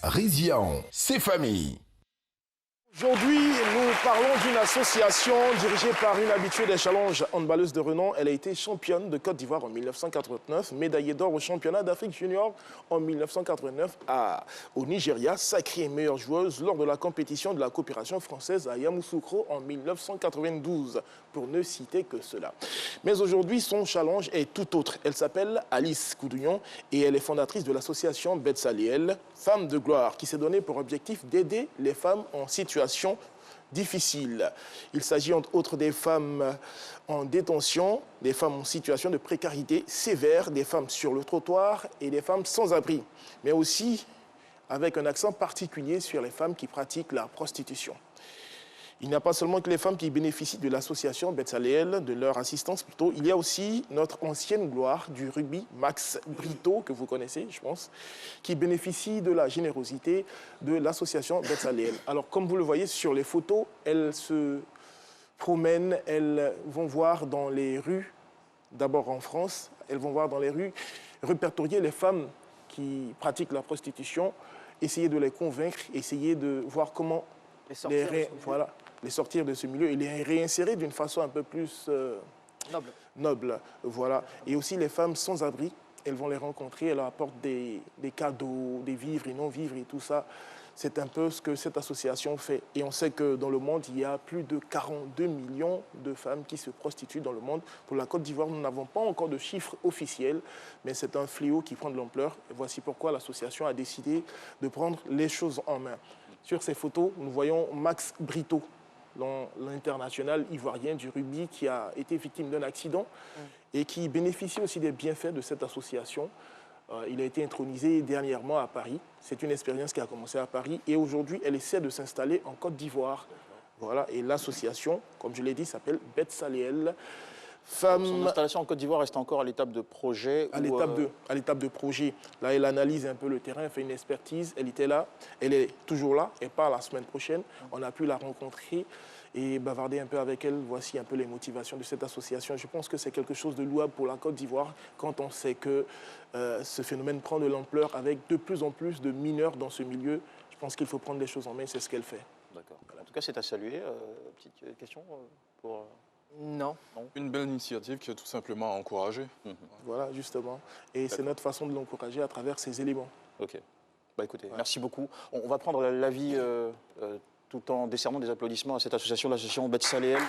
Rizian, c'est famille. Aujourd'hui, nous parlons d'une association dirigée par une habituée des challenges handballeuses de renom. Elle a été championne de Côte d'Ivoire en 1989, médaillée d'or au championnat d'Afrique junior en 1989 au Nigeria, sacrée meilleure joueuse lors de la compétition de la coopération française à Yamoussoukro en 1992, pour ne citer que cela. Mais aujourd'hui, son challenge est tout autre. Elle s'appelle Alice Koudouillon et elle est fondatrice de l'association Betsaliel, Femme de gloire, qui s'est donné pour objectif d'aider les femmes en situation difficile. Il s'agit entre autres des femmes en détention, des femmes en situation de précarité sévère, des femmes sur le trottoir et des femmes sans abri, mais aussi avec un accent particulier sur les femmes qui pratiquent la prostitution. Il n'y a pas seulement que les femmes qui bénéficient de l'association Betsaliel, de leur assistance plutôt, il y a aussi notre ancienne gloire du rugby, Max Brito, que vous connaissez, je pense, qui bénéficie de la générosité de l'association Betsaliel. Alors, comme vous le voyez sur les photos, elles se promènent, elles vont voir dans les rues, d'abord en France, elles vont voir dans les rues, répertorier les femmes qui pratiquent la prostitution, essayer de les convaincre, essayer de voir comment les sortir de ce milieu et les réinsérer d'une façon un peu plus noble. Voilà. Et aussi les femmes sans abri, elles vont les rencontrer, elles leur apportent des cadeaux, des vivres et non-vivres et tout ça. C'est un peu ce que cette association fait. Et on sait que dans le monde, il y a plus de 42 millions de femmes qui se prostituent dans le monde. Pour la Côte d'Ivoire, nous n'avons pas encore de chiffres officiels, mais c'est un fléau qui prend de l'ampleur. Et voici pourquoi l'association a décidé de prendre les choses en main. Sur ces photos, nous voyons Max Brito, l'international ivoirien du rugby qui a été victime d'un accident et qui bénéficie aussi des bienfaits de cette association. Il a été intronisé dernièrement à Paris. C'est une expérience qui a commencé à Paris et aujourd'hui, elle essaie de s'installer en Côte d'Ivoire. Voilà, et l'association, comme je l'ai dit, s'appelle Betsaliel. Son installation en Côte d'Ivoire reste encore à l'étape de projet à l'étape de projet. Là, elle analyse un peu le terrain, elle fait une expertise. Elle était là, elle est toujours là, elle part la semaine prochaine. On a pu la rencontrer et bavarder un peu avec elle. Voici un peu les motivations de cette association. Je pense que c'est quelque chose de louable pour la Côte d'Ivoire quand on sait que ce phénomène prend de l'ampleur avec de plus en plus de mineurs dans ce milieu. Je pense qu'il faut prendre les choses en main, c'est ce qu'elle fait. D'accord. En tout cas, c'est à saluer. Petite question pour... Non. Une belle initiative qui est tout simplement à encourager. Voilà, justement. Et c'est notre façon de l'encourager à travers ces éléments. Ok. Bah écoutez, merci beaucoup. On va prendre l'avis tout en décernant des applaudissements à cette association, l'association Betsaliel.